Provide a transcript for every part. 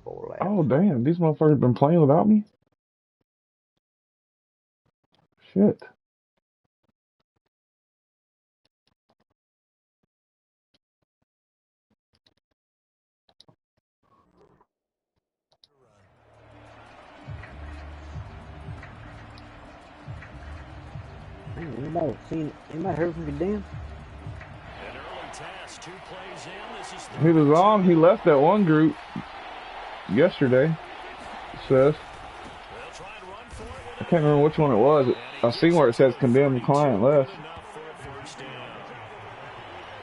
4 laps. Oh, damn. These motherfuckers been playing without me? Shit. Anybody heard from Goddamn? He was on. He left that one group yesterday. It says. I can't remember which one it was. I seen where it says condemned client left.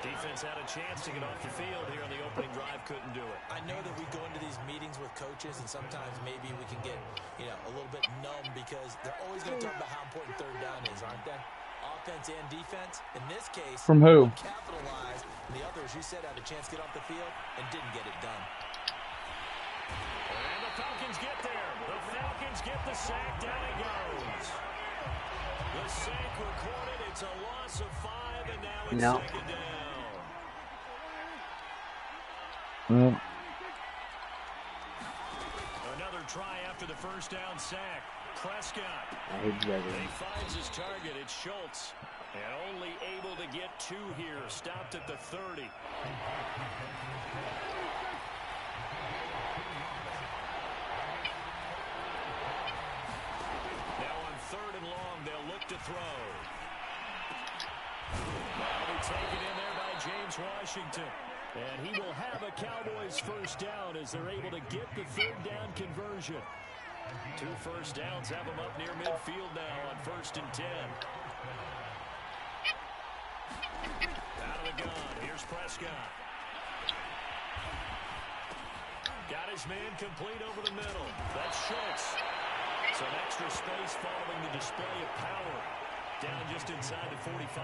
Defense had a chance to get off the field here on the opening drive, couldn't do it. I know that we go into these meetings with coaches, and sometimes maybe we can get, a little bit numb because they're always going to talk about how important third down is, aren't they? Offense and defense. In this case, from who? Capitalized. And the others, you said, had a chance to get off the field and didn't get it done. And the Falcons get there. The Falcons get the sack. Down he goes. The sack recorded. It's a loss of 5, and now it's second down. Another try after the first down sack. Prescott. He finds his target. It's Schultz. And only able to get 2 here. Stopped at the 30. Now on 3rd and long, they'll look to throw. That'll be taken in there by James Washington. And he will have a Cowboys first down as they're able to get the 3rd down conversion. 2 first downs have them up near midfield now on 1st and 10. Out of the gun. Here's Prescott. Got his man complete over the middle. That's Schultz. Some extra space following the display of power. Down just inside the 45.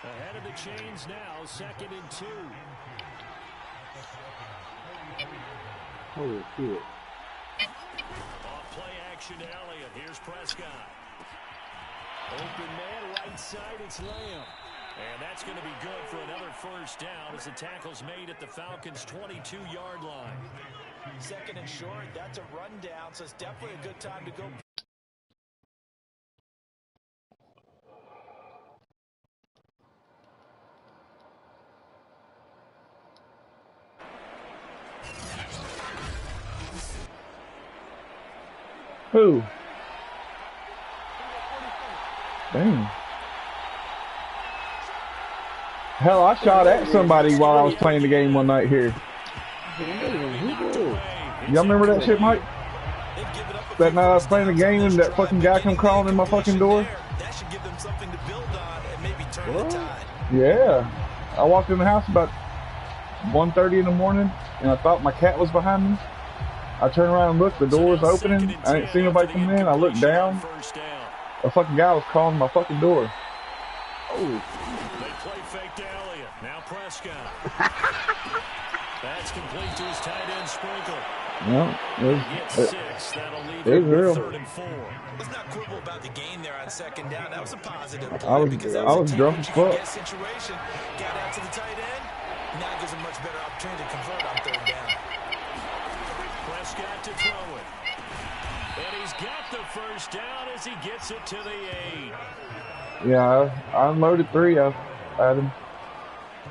Ahead of the chains now, 2nd and 2. Holy shit. Off play action to Elliott. Here's Prescott. Open man, right side, it's Lamb. And that's going to be good for another first down as the tackle's made at the Falcons' 22-yard line. 2nd and short, that's a rundown, so it's definitely a good time to go. Who? Damn. Hell, I shot at somebody while I was playing the game one night here. Y'all remember that shit, Mike? That night I was playing the game and that fucking guy come crawling in my fucking door? That should give them something to build on and maybe turn the tide. Yeah. I walked in the house about 1:30 in the morning and I thought my cat was behind me. I turned around and looked, the door was opening. I didn't see nobody come in. I looked down. A fucking guy was calling my fucking door. Oh. They play fake to Elliott. Now Prescott. That's complete to his tight end Sprinkle. Yeah, it was real. 3rd and 4. Let's not quibble about the gain there on 2nd down. That was a positive play I was drunk as fuck. Situation. Got out to the tight end. Now it gives a much better opportunity to convert on 3rd down. Prescott to throw it. And he's got the first down as he gets it to the 8. Yeah, I unloaded 3 of Adam.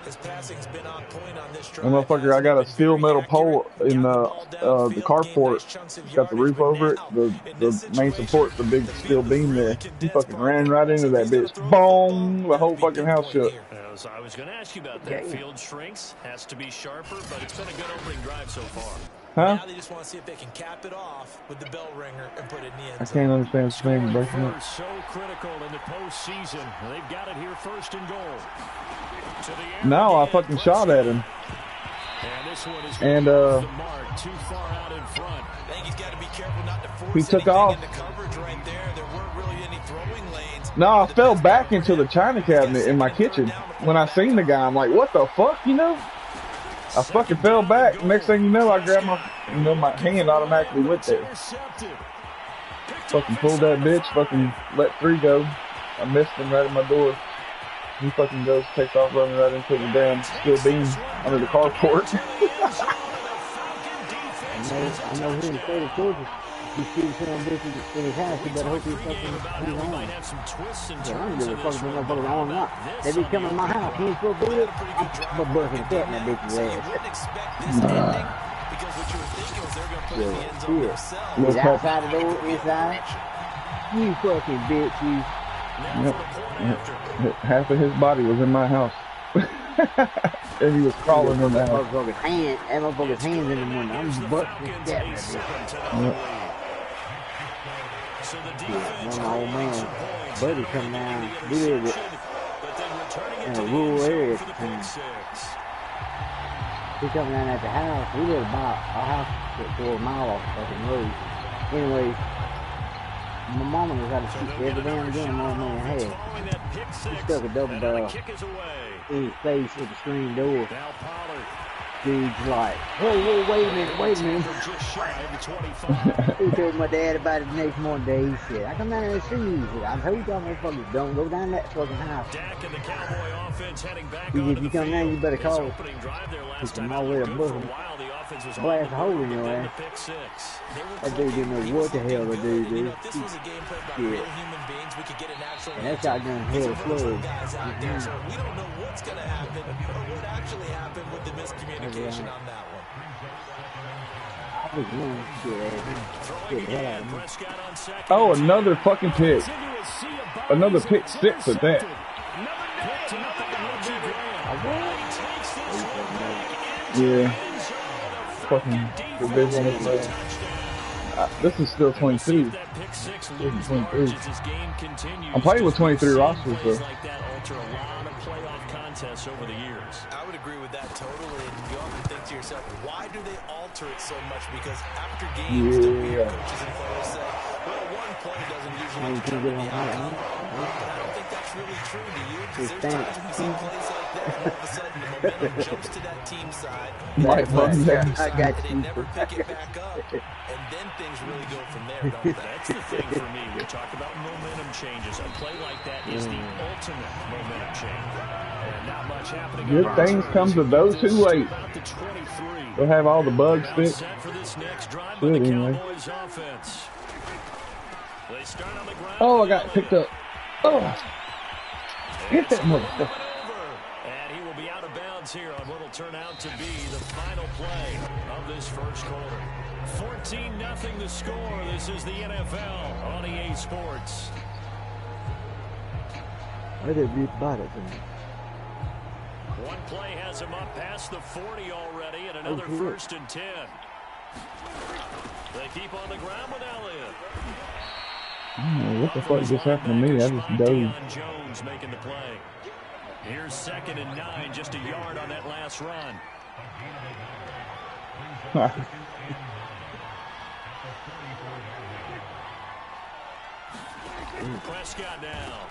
His passing's been on point on this drive. And motherfucker, I got a steel metal pole in the carport. It's got the roof over it. The main support's the big steel beam there. He fucking ran right into that bitch. Boom! The whole fucking house shook. So I was going to ask you about that. Field shrinks, has to be sharper, but it's been a good opening drive so far. Huh? Now they just want to see if they can cap it off with the bell ringer and put it in the end zone. I can't understand this thing breaking up. So critical in the postseason. They've got it here 1st and goal. No, I fucking shot at him. And this one is and the mark, too far out in front. I think he's got to be careful not to force he took off. in the coverage right there. There weren't really any throwing lanes. No, I fell back into the china cabinet in my kitchen. When I seen the guy, I'm like, what the fuck, you know? I fucking fell back. Next thing you know, I grabbed my hand automatically went there. Fucking pulled that bitch, fucking let 3 go. I missed him right at my door. He fucking goes, takes off running right into the damn steel beam under the carport. I know here in the state of Georgia, he shoots some bitches in his house. You better hope he's fucking his own. Yeah, I don't give a fuck if motherfuckers on or not. They be coming to my house. He ain't supposed to do it. I'm busting a cat in that bitch's ass. He's outside the door, inside. You fucking bitch, you. Yep. Half of his body was in my house. And he was crawling in the house. That motherfucker's hands in the window. I'm busting his cat in that bitch. Yeah, one of my old man, buddy, come down. We live in a rural area at the time. He come down at the house. We live about our house for a mile off the fucking road. Anyway, my mama knows how to shoot every damn gun my old man had. He stuck a double barrel in his face at the screen door. Dude's like, whoa, wait a minute. He told my dad about it the next morning. He said, I come down there and see you. He said, I told y'all motherfuckers, don't go down that fucking house. He said, if you come down, you better call us. He said, my way of booking. Blast a hole in your ass. That dude didn't know what the hell the dude did. Yeah. And that shotgun hell slugs. We don't know what's going to happen or what actually happened with the miscommunication on that one. Oh, another fucking pick. Another pick 6 at that. Yeah. Fucking division. This is still 22. This is 23. I'm playing with 23 rosters though. Over the years. I would agree with that totally, and you often think to yourself, why do they alter it so much? Because after games, coaches and players say, well, one play doesn't usually determine the outcome. But I don't think that's really true to you, because there's times we see plays like that, and all of a sudden the momentum jumps to that team side. I got They never pick it back up, and then things really go from there, don't they? That's the thing for me. We talk about momentum changes. A play like that is the ultimate momentum change. Not much happening. Good things come to those who wait. They'll have all the bugs fixed. Good anyway. Oh, I got picked up. Oh, hit that motherfucker. And he will be out of bounds here on what will turn out to be the final play of this first quarter. 14-0 the score. This is the NFL on EA Sports. I didn't beat about it. One play has him up past the 40 already, and another 1st and 10. They keep on the ground with Elliott. What the fuck just happened to me? I just dove. Jones making the play. Here's 2nd and 9, just a yard on that last run. Prescott now.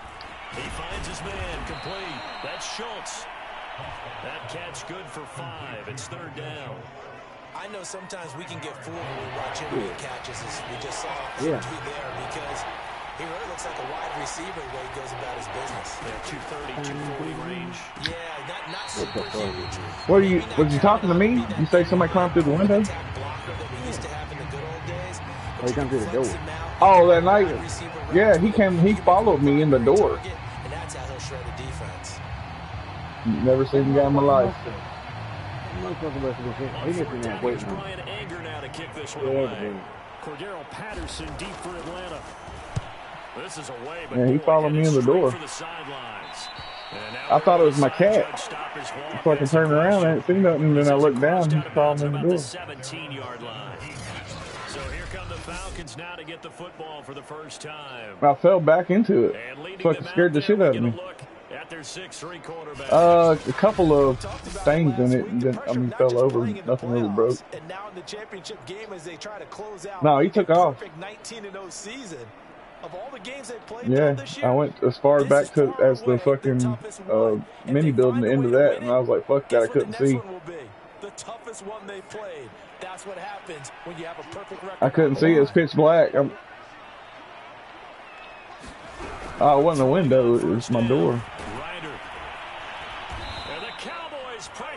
He finds his man, complete. That's Schultz. That catch good for 5. It's 3rd down. I know sometimes we can get fooled when we watch him make catches, as we just saw him do there, because he really looks like a wide receiver the way he goes about his business. Yeah, 230, 240 range. Yeah, not super huge. What are you? Was you talking to me? You say somebody climbed through the window? Oh, he come through the door. Oh, that night. Yeah, he came. He followed me in the door. And that's how he'll shred a defense. Never seen a guy in my life. Brian Anger now to kick this one away. Cordero Patterson deep for Atlanta. This is away, but yeah, he followed me in the door. I thought it was my cat. So I can turn around, I didn't see nothing, and then I looked down, he followed me in the door. 17-yard line. So here come the Falcons now to get the football for the first time. I fell back into it. Fucking scared the shit out of me. A couple of things in it, and then, I mean, fell over. Nothing really broke. And now in the championship game, as they try to close out. No, he took off. 19-0 season. Of all the games they played yeah, this year, I went as far back to as the fucking mini building, the end of that, and I was like, "Fuck that!" I couldn't see. The toughest one they played. That's what happens when you have a perfect record. I couldn't see. It was pitch black. It wasn't a window. It was my door.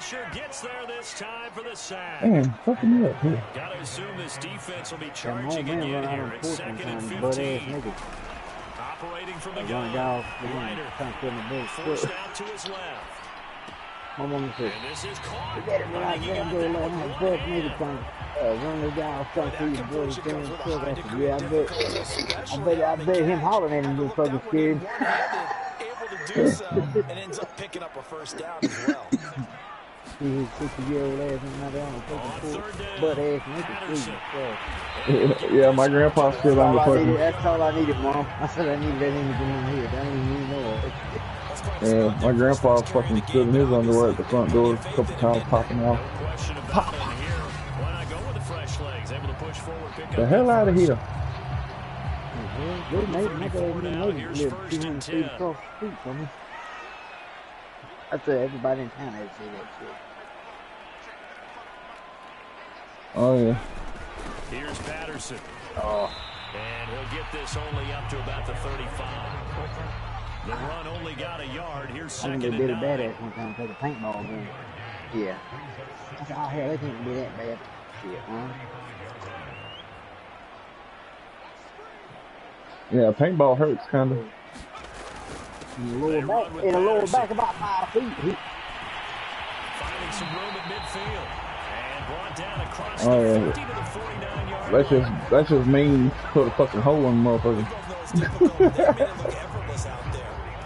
pressure, gets there this time for the sack. Damn, fucking me up here. Got to assume this defense will be charging again here. It's 2nd and 15. Operating from the gun. Ryder. Forced out to his left. My mom said, And this is caught. "You better run out there, go let him butt nigga trying to run the guy off front through the boy." I said, "Yeah, I bet him hollering at him was fucking scared." Able to do so, and ends up picking up a first down as well. See his 60-year-old ass out there on the fucking butt ass nigga. Yeah, my grandpa's still on the fucking. That's all I needed, Mom. I said I needed that him to come in here. I didn't even know it. Yeah, my grandpa fucking stood in his underwear at the front door a couple times, popping out. Pop. The hell out of here. They made live 200 feet across the street from me. I said everybody in town had to say that shit. Oh, yeah. Here's Patterson. Oh. And he'll get this only up to about the 35. The run only got a yard. Here's 2nd and 9. I think they did a badass one time, take a paintball gun. Yeah. I said, oh, hell, they can't be that bad. Shit, huh? Yeah, paintball hurts, kind of. In the lower back about 5 feet. Finding some room at midfield. And brought down across Oh, the yeah. 50 to the 49-yard line. That's just mean. Put a fucking hole in the motherfucker.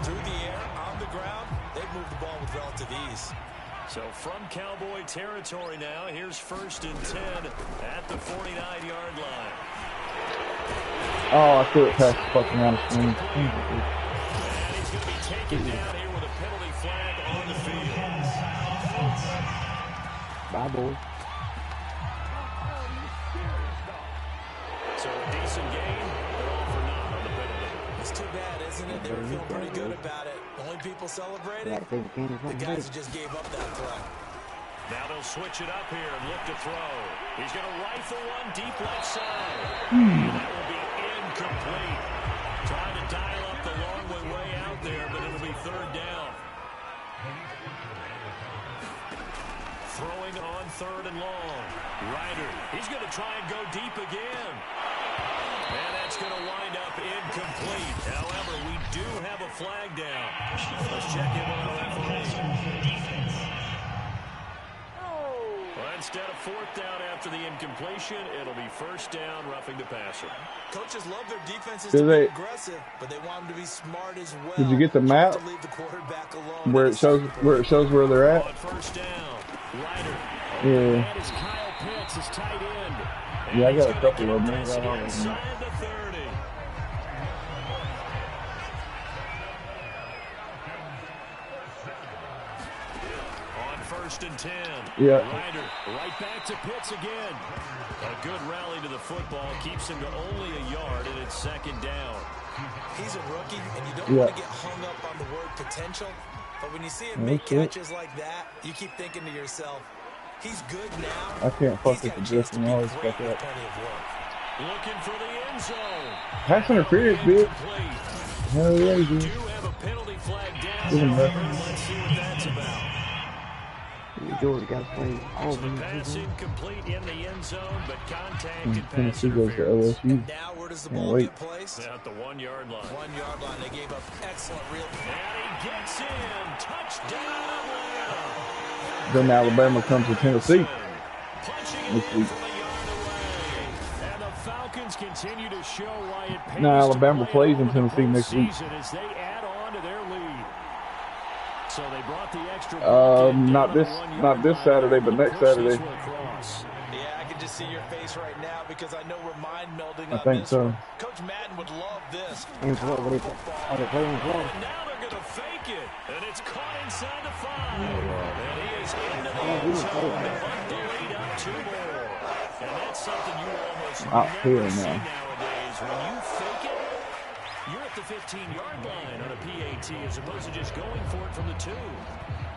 Through the air, on the ground, they move the ball with relative ease. So from Cowboy territory now, here's 1st and 10 at the 49-yard line. Oh, I threw it past the fucking out of screen. And he's going to be taken down here with a penalty flag on the field. Bye, boy. So a decent game, but all for naught on the penalty. It's too bad, isn't it? They were feeling pretty good about it. Only people celebrating, the guys who just gave up that play. Now they'll switch it up here and look to throw. He's going to rifle one deep left side. That will be incomplete. Trying to dial up the long way out there, but it'll be 3rd down. Throwing on 3rd and long. Ryder, he's going to try and go deep again. And that's going to wind up incomplete. However, we do have a flag down. Let's check in with our referee. Instead of 4th down after the incompletion, it'll be 1st down, roughing the passer. Coaches love their defenses to be aggressive, but they want them to be smart as well. Did you get the map to leave the quarterback alone where it shows where they're at? On 1st down, Ryder. Yeah. That is Kyle Pitts, his tight end. Yeah, I got a couple of them. Inside the 30. On 1st and 10. Yeah. Ryder right back to Pitts again. A good rally to the football keeps him to only a yard, and it's 2nd down. He's a rookie, and you don't want to get hung up on the word potential. But when you see him make catches like that, you keep thinking to yourself, he's good now. I can't fuck with the Justin. I always fuck up. Looking for the end zone. Pass interference, bitch. Hell yeah, We dude. do have a penalty flag down. Give him that. Let's see what that's about. Georgia got to play all of The them. pass incomplete in the end zone, but contact and pass Tennessee goes to interference. OSU. Now where does the Can't ball wait. get placed? At the 1-yard line. 1-yard line. They gave up excellent real. And he gets in. Touchdown, Atlanta. Then Alabama comes to Tennessee Punching it this in week. from a yard away. And the Falcons continue to show why it pays No, to Alabama play plays in over the Tennessee next week. postseason as they add on to their lead. So they brought the extra ball in not down this on the 1-yard not this line. Saturday, but next Push Saturday. this one across. Yeah, I can just see your face right now because I know we're mind melding on I think this so. one. Coach Madden would love this. In Florida, what are they playing in Florida? And now they're going to fake it. And it's caught inside the 5. And he is into the end zone to bunt the lead up 2 more. And that's something you almost Out here never see now. nowadays. When you fake it, you're at the 15-yard line on a PAT as opposed to just going for it from the 2.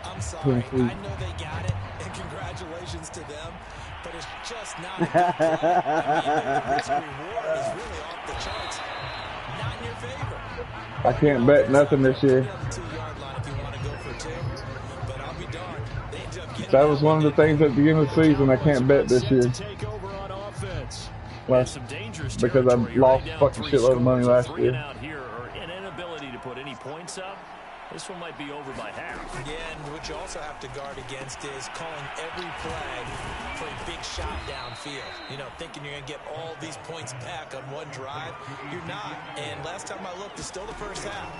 I'm sorry. I know they got it, and congratulations to them, but it's just not a good play. I mean, the risk reward is really off the charts. Not in your favor. I can't bet nothing this year. On the 2-yard line if you want to go for 2, but I'll be darned. They end up getting That was one of the things at the beginning of the season I can't bet this year. Because I lost a fucking shitload of money last year. An inability to put any points up. This one might be over by half. Yeah, and what you also have to guard against is calling every play for a big shot downfield. You know, thinking you're going to get all these points back on one drive. You're not. And last time I looked, it's still the first half.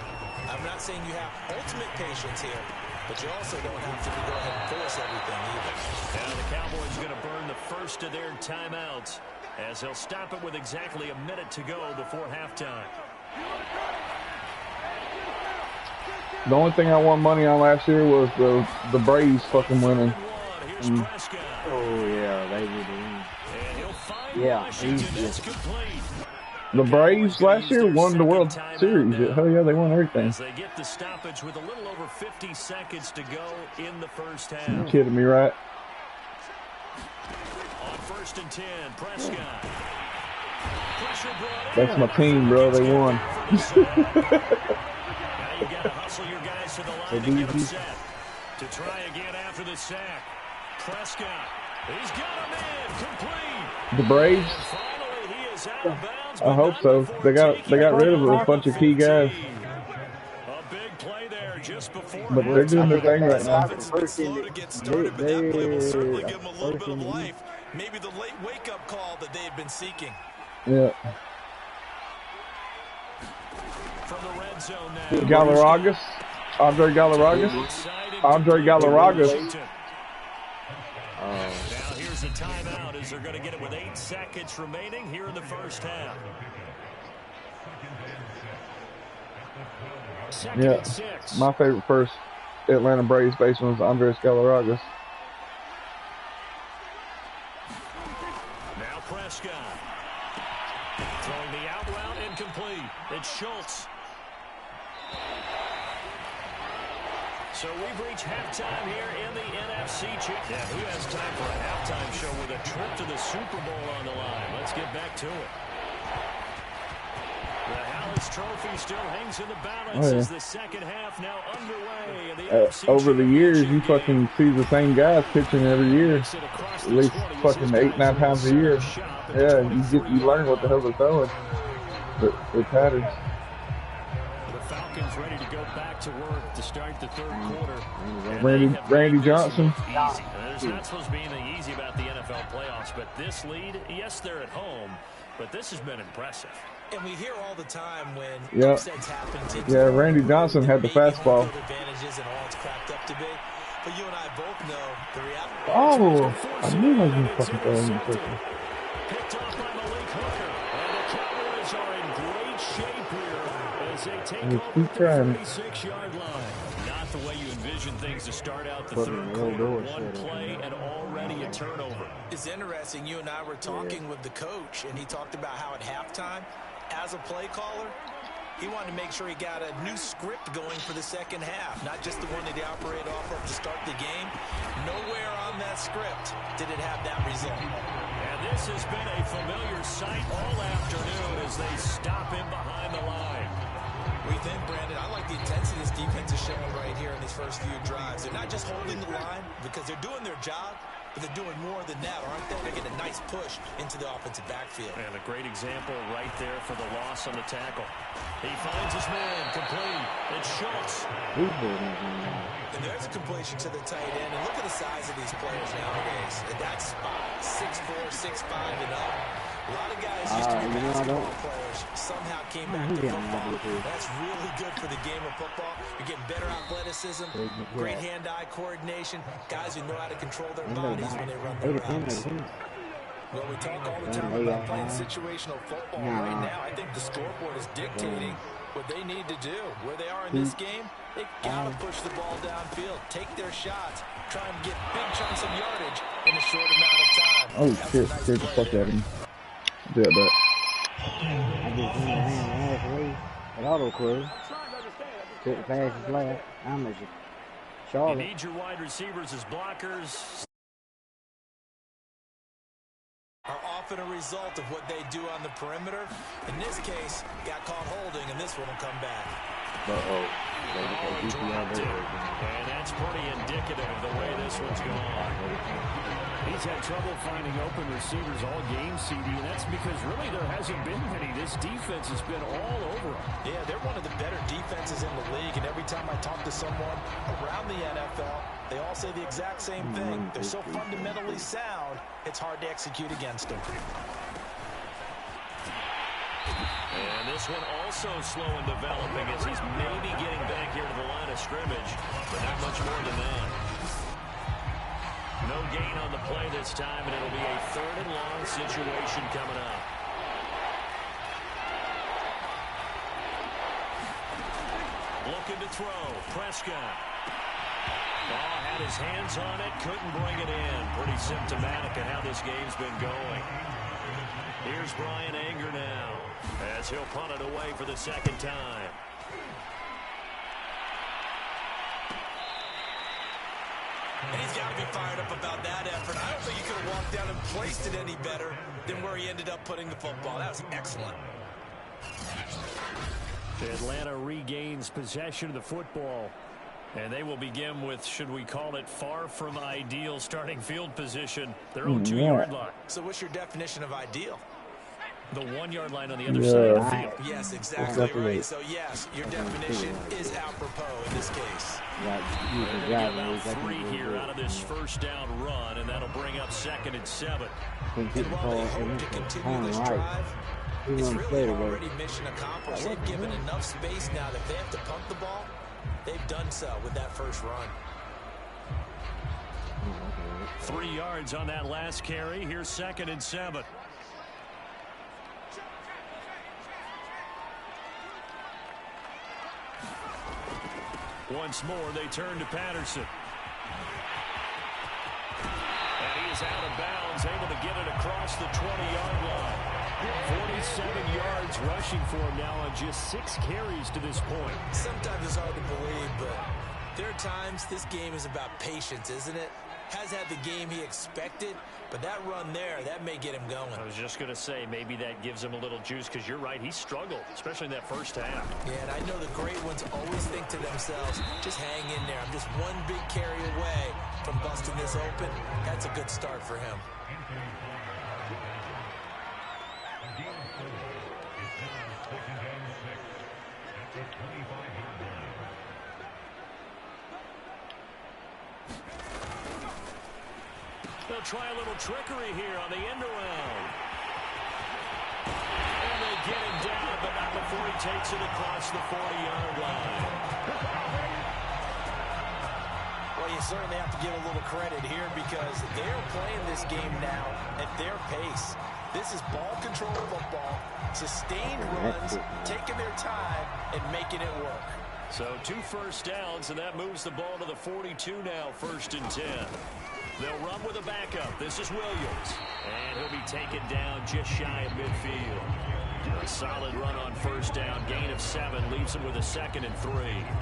I'm not saying you have ultimate patience here, but you also don't have to go ahead and force everything either. Now the Cowboys are going to burn the first of their timeouts as they'll stop it with exactly a minute to go before halftime. The only thing I won money on last year was the Braves fucking winning. Oh yeah, they did. Yeah, easy. The Braves last year won the World Series. Hell yeah, they won everything. As they get the stoppage with a little over 50 seconds to go in the first half. You kidding me, right? On 1st and 10, Prescott. That's my team, bro. They won. Now you got to hustle your guys to the line to get them set. To try again after the sack. Prescott. He's got him in. Complete. The Braves. Finally, he is out of bounds. I hope so. They got rid of a bunch of key guys. A big play there just before. But they're doing their thing right now. Slow to get started, but that play will certainly give them a little bit of life. Maybe the late wake-up call that they had been seeking. Yeah. From the red zone now. Galarragas. Andre Galarragas. Andre Galarragas. Now here's a timeout as they're going to get it with 8 seconds remaining here in the first half. Yeah, my favorite first Atlanta Braves baseman was Andres Galarragas. Now Prescott. Throwing the out route incomplete. It's Schultz. So we've reached halftime here in the NFC Championship. Yeah, who has time for a halftime show with a trip to the Super Bowl on the line? Let's get back to it. The Hallis Trophy still hangs in the balance as the second half now underway in the NFC over the years, you fucking see the same guys pitching every year, at least fucking 8-9 times a year. Yeah, you learn what the hell they're throwing. But it patterns. The Falcons ready to go back to work to start the third quarter. Randy Johnson. Easy. There's not supposed to be anything easy about the NFL playoffs, but this lead, yes, they're at home, but this has been impressive. And we hear all the time when upsets happen. Yeah, Randy Johnson had the fastball. Advantages and all it's cracked up to be. But you and I both know the reality. Oh, I knew I was going to fucking throw him in the circle. Picked off by Malik Hooker. And the Cowboys are in great shape here as they take over the 36-yard line. Not the way you envision things to start out the third quarter. One play and already a turnover. It's interesting. You and I were talking with the coach, and he talked about how at halftime, as a play caller, he wanted to make sure he got a new script going for the second half, not just the one that he operated off of to start the game. Nowhere on that script did it have that result. And this has been a familiar sight all afternoon as they stop him behind the line. We think, Brandon, I like the intensity this defense is showing right here in these first few drives. They're not just holding the line because they're doing their job, but they're doing more than that, aren't they? They're getting a nice push into the offensive backfield. And a great example right there for the loss on the tackle. He finds his man, complete. It's Schultz. And there's a completion to the tight end. And look at the size of these players nowadays. At that spot, 6'4", 6'5", and up. A lot of guys used to be basketball players. Somehow came back to football. That's really good for the game of football. You're getting better athleticism, great hand-eye coordination, guys who know how to control their bodies when they run their routes. Well, we talk all the time about playing situational football right now. I think the scoreboard is dictating what they need to do. Where they are in this game, they got to push the ball downfield, take their shots, try and get big chunks of yardage in a short amount of time. Oh, shit. Scared the fuck out of him. Yeah, but. I just went halfway at Auto Club. Took the fastest lap. I'm at Charlotte. You need your wide receivers as blockers. Are often a result of what they do on the perimeter. In this case, got caught holding, and this one will come back. And that's pretty indicative of the way this one's gone. He's had trouble finding open receivers all game, CD, and that's because really there hasn't been many. This defense has been all over them. Yeah, they're one of the better defenses in the league, and every time I talk to someone around the NFL, they all say the exact same thing. They're so fundamentally sound, it's hard to execute against them. And this one also slow in developing as he's maybe getting back here to the line of scrimmage, but not much more than that. No gain on the play this time, and it'll be a 3rd and long situation coming up. Looking to throw. Prescott. Ball had his hands on it, couldn't bring it in. Pretty symptomatic of how this game's been going. Here's Brian Anger now as he'll punt it away for the 2nd time. And he's got to be fired up about that effort. I don't think he could have walked down and placed it any better than where he ended up putting the football. That was excellent. Atlanta regains possession of the football. And they will begin with, should we call it, far from ideal starting field position. Their own 2-yard line. So what's your definition of ideal? The 1-yard line on the other side of the field. Yes, exactly right. So, yes, your definition is apropos in this case. About 3 here out of this 1st down run, and that'll bring up 2nd and 7. And while they hope to continue this drive, it's really already mission accomplished. They've given enough space now that if they have to punt the ball, they've done so with that first run. 3 yards on that last carry. Here's 2nd and 7. Once more, they turn to Patterson. And he is out of bounds, able to get it across the 20-yard line. 47 yards rushing for him now on just 6 carries to this point. Sometimes it's hard to believe, but there are times this game is about patience, isn't it? Has had the game he expected, but that run there, that may get him going. I was just going to say, maybe that gives him a little juice, because you're right, he struggled, especially in that first half. Yeah, and I know the great ones always think to themselves, just hang in there. I'm just one big carry away from busting this open. That's a good start for him. They'll try a little trickery here on the end around. And they get him down, but not before he takes it across the 40-yard line. Well, you certainly have to give a little credit here because they're playing this game now at their pace. This is ball control football, sustained runs, taking their time, and making it work. So 2 first downs, and that moves the ball to the 42 now, 1st and 10. They'll run with a backup. This is Williams. And he'll be taken down just shy of midfield. A solid run on 1st down. Gain of 7 leaves him with a 2nd and 3.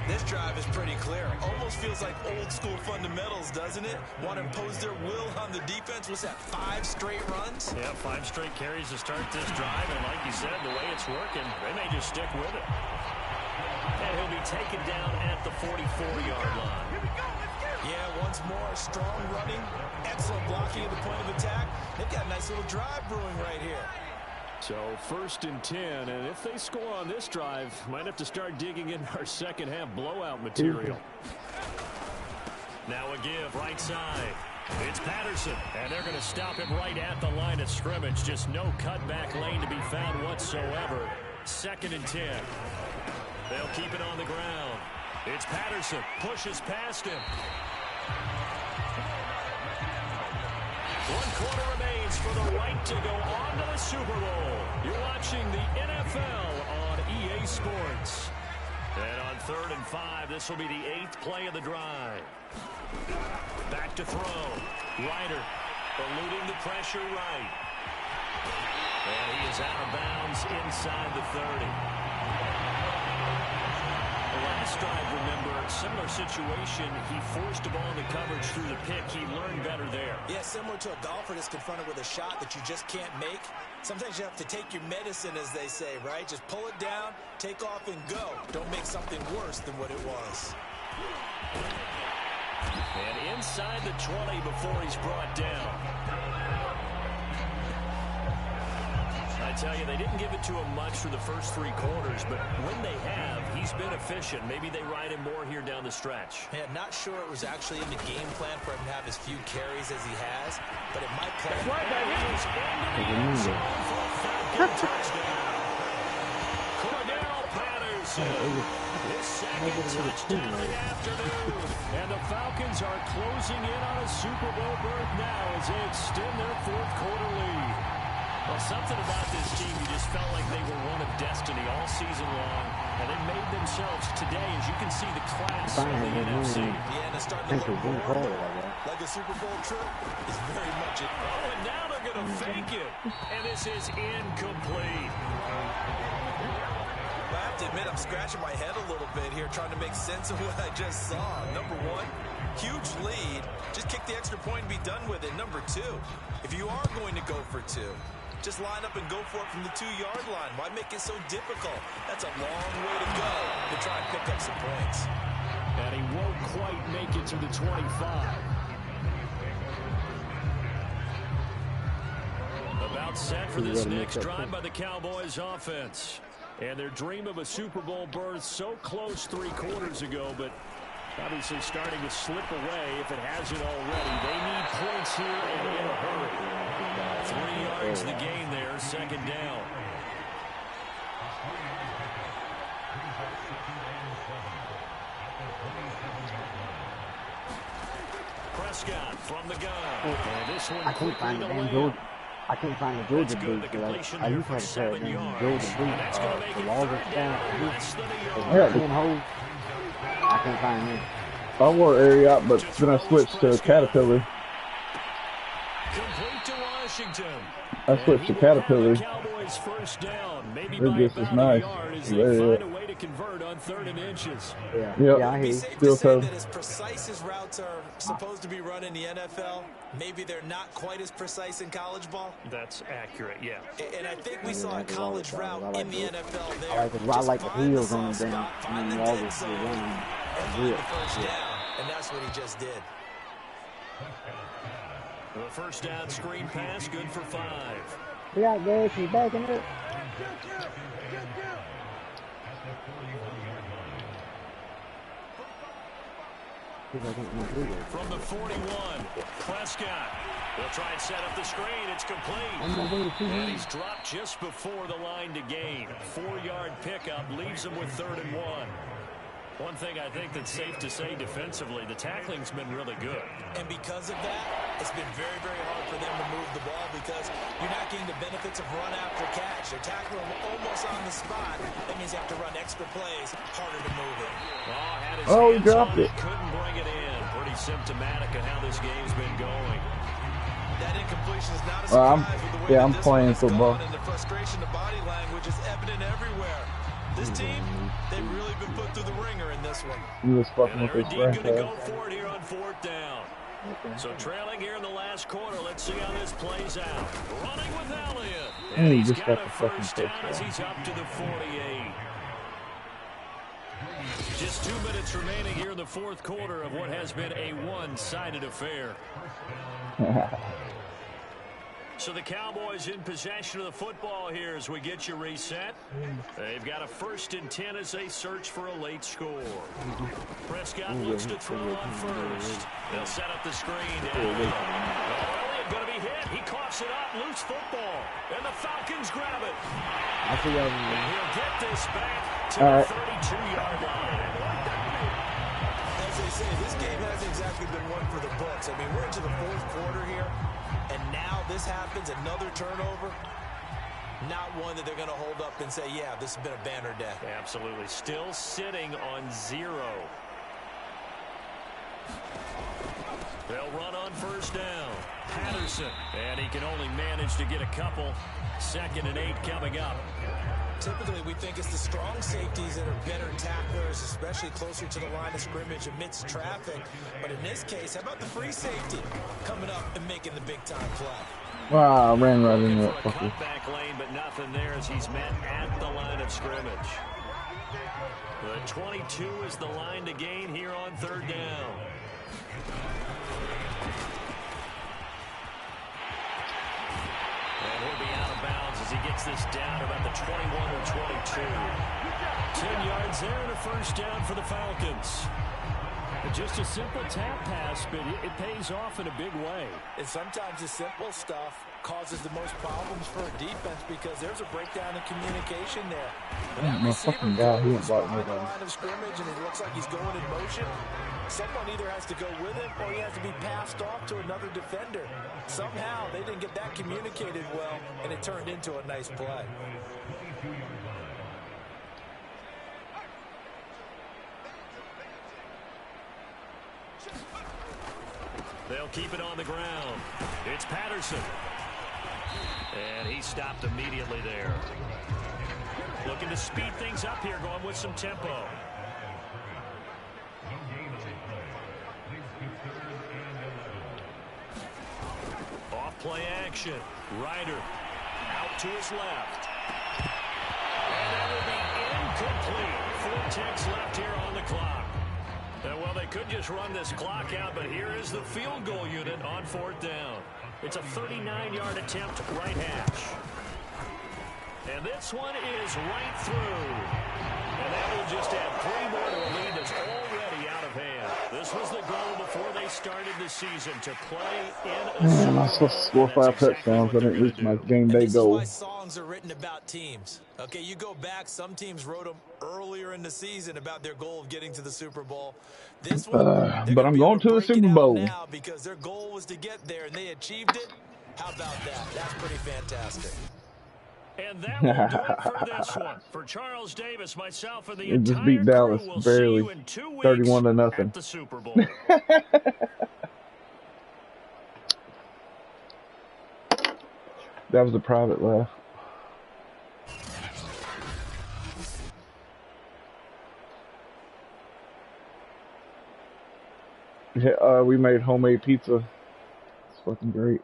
This drive is pretty clear. Almost feels like old school fundamentals, doesn't it? Want to impose their will on the defense. Was that 5 straight runs? Yeah, 5 straight carries to start this drive. And like you said, the way it's working, they may just stick with it. And he'll be taken down at the 44-yard line. Yeah, once more, strong running, excellent blocking at the point of attack. They've got a nice little drive brewing right here. So 1st and 10, and if they score on this drive, might have to start digging in our 2nd half blowout material. Now a give right side. It's Patterson, and they're going to stop him right at the line of scrimmage. Just no cutback lane to be found whatsoever. 2nd and 10. They'll keep it on the ground. It's Patterson, pushes past him. 1 quarter remains for the right to go on to the Super Bowl. You're watching the NFL on EA Sports. And on 3rd and 5, this will be the 8th play of the drive. Back to throw. Ryder eluding the pressure right. And he is out of bounds inside the 30. Last drive, remember, similar situation. He forced the ball into coverage through the pick. He learned better there. Yes, similar to a golfer that's confronted with a shot that you just can't make. Sometimes you have to take your medicine, as they say, right? Just pull it down, take off, and go. Don't make something worse than what it was. And inside the 20 before he's brought down. I tell you, they didn't give it to him much for the first 3 quarters, but when they have, he's been efficient. Maybe they ride him more here down the stretch. Yeah, not sure it was actually in the game plan for him to have as few carries as he has, but it might play. Right back in his touchdown. Cordell Patterson. His second touchdown of the afternoon. And the Falcons are closing in on a Super Bowl berth now as they extend their 4th quarter lead. Well, something about this team, you just felt like they were one of destiny all season long, and they made themselves today, as you can see, the class of the NFC. Yeah, and it's starting to look more like a Super Bowl trip is very much it. Oh, and now they're going to fake it, and this is incomplete. I have to admit, I'm scratching my head a little bit here, trying to make sense of what I just saw. Number 1, huge lead. Just kick the extra point and be done with it. Number 2, if you are going to go for 2, just line up and go for it from the 2-yard line. Why make it so difficult? That's a long way to go to try and pick up some points. And he won't quite make it to the 25. About set for this next drive by the Cowboys offense. And their dream of a Super Bowl berth so close 3 quarters ago, but obviously starting to slip away if it hasn't already. They need points here and in a hurry. 3 yards the gain there, 2nd down. Prescott from the gun. And this one I can't find the damn Georgia. I can't find the Georgia boot. I used to have a pair of them Georgia boots. The longest down. I can't find them. I wore area out, but then I switched to Caterpillar. Complete to Washington. I switched to Caterpillar. Cowboys first down. Maybe they're just as nice. As they find a way to convert on 3rd and inches. Yeah, yeah, I hear you. Still so. That as precise as routes are supposed to be run in the NFL, maybe they're not quite as precise in college ball. That's accurate, yeah. And I think we saw a college route in the NFL there. I like the heels on them. And then all this running. The first down, and that's what he just did. The first down screen pass, good for 5. We got there, she's backing up. From the 41, Prescott will try and set up the screen. It's complete. And he's dropped just before the line to gain. 4-yard pickup leaves him with 3rd and 1. One thing I think that's safe to say defensively, the tackling's been really good. And because of that, it's been very, very hard for them to move the ball because you're not getting the benefits of run after catch. They're tackling almost on the spot. That means you have to run extra plays, harder to move it. Oh, he dropped it. Couldn't bring it in. Pretty symptomatic of how this game's been going. That incompletion is not a surprise with the way I'm playing football. And the frustration, the body language is evident everywhere. This team, they've really been put through the ringer in this one. He was fucking with his friend. Going to go for it here on 4th down. So trailing here in the last quarter. Let's see how this plays out. Running with Elliott. And he's got a first down as he's up to the 48. Just 2 minutes remaining here in the 4th quarter of what has been a one-sided affair. So the Cowboys in possession of the football here as we get you reset. They've got a 1st and 10 as they search for a late score. Prescott looks to throw on first. They'll set up the screen. Elliott going to be hit. He coughs it up. Loose football. And the Falcons grab it. I see and he'll get this back to the 32-yard line. As they say, this game hasn't exactly been one for the books. I mean, we're into the 4th quarter here. And now this happens, another turnover. Not one that they're going to hold up and say, yeah, this has been a banner day. Absolutely. Still sitting on 0. They'll run on first down. Patterson. And he can only manage to get a couple. 2nd and 8 coming up. Typically, we think it's the strong safeties that are better tacklers, especially closer to the line of scrimmage amidst traffic. But in this case, how about the free safety coming up and making making the big time play. Wow, I ran right into that fucker. fucker. Cutback lane, but nothing there as he's met at the line of scrimmage. The 22 is the line to gain here on third down. And he'll be out of bounds as he gets this down about the 21 or 22. 10 yards there and a first down for the Falcons. Just a simple tap pass, but it pays off in a big way. And sometimes the simple stuff causes the most problems for a defense because there's a breakdown in communication there. That fucking guy, he ain't blocking behind the nobody. line of scrimmage, and it looks like he's going in motion. Someone either has to go with him or he has to be passed off to another defender. Somehow they didn't get that communicated well, and it turned into a nice play. They'll keep it on the ground. It's Patterson. And he stopped immediately there. Looking to speed things up here, going with some tempo. Off play action. Ryder out to his left. And that will be incomplete. 4 ticks left here on the clock. Well, they could just run this clock out, but here is the field goal unit on fourth down. It's a 39-yard attempt, right hash. And this one is right through. And that will just add 3 more to a lead that's already out of hand. This was the goal before they started the season, to play in a Man, I'm supposed to score 5 touchdowns. I didn't reach my game day goal. This is why songs are written about teams. Okay, you go back, some teams wrote them earlier in the season about their goal of getting to the Super Bowl. This one, but I'm going to the Super Bowl now because their goal was to get there and they achieved it. How about that? That's pretty fantastic. And that will do it for this one. For Charles Davis, myself, and the It just entire beat Dallas crew, we'll barely, see you in 2 weeks 31-0 at the Super Bowl. That was a private laugh. Yeah, we made homemade pizza. It's fucking great.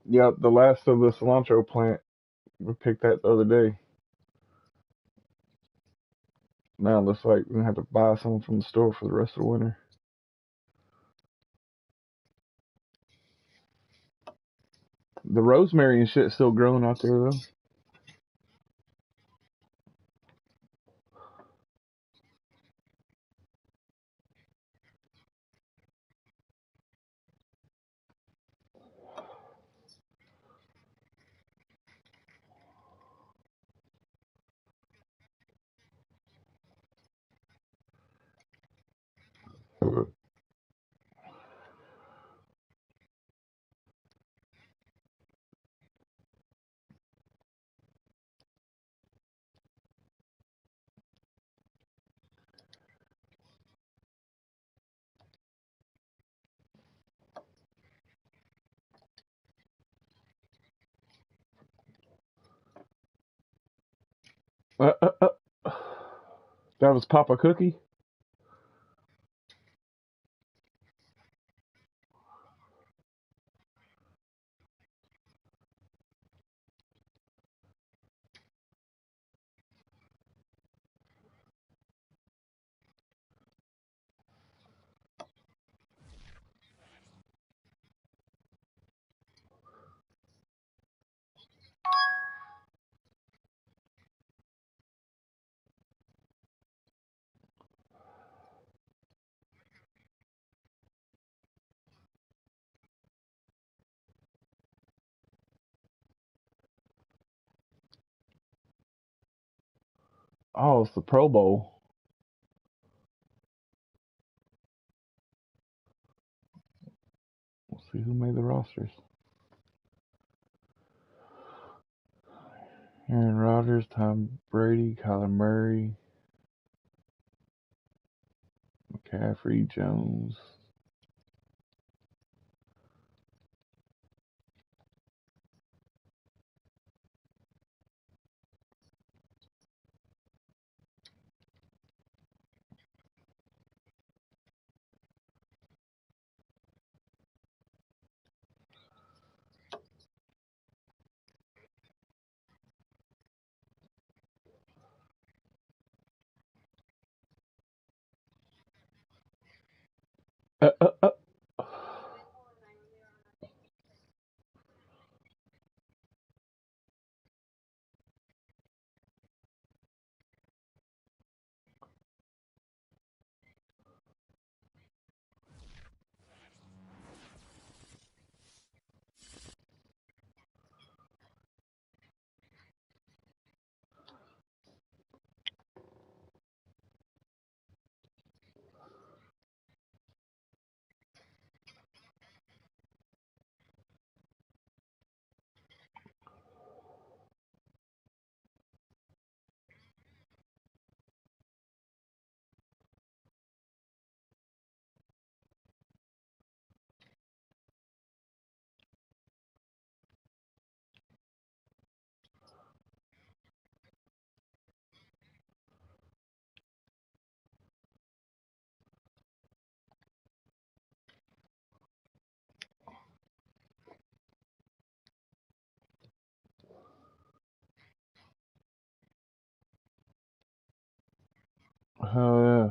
Yeah, the last of the cilantro plant, we picked that the other day. Now it looks like we're gonna have to buy some from the store for the rest of the winter. The rosemary and shit's still growing out there though. Uh, uh, uh. That was Papa Cookie? Oh, it's the Pro Bowl. We'll see who made the rosters. Aaron Rodgers, Tom Brady, Kyler Murray, McCaffrey, Jones. Uh, uh, uh. Oh,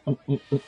yeah.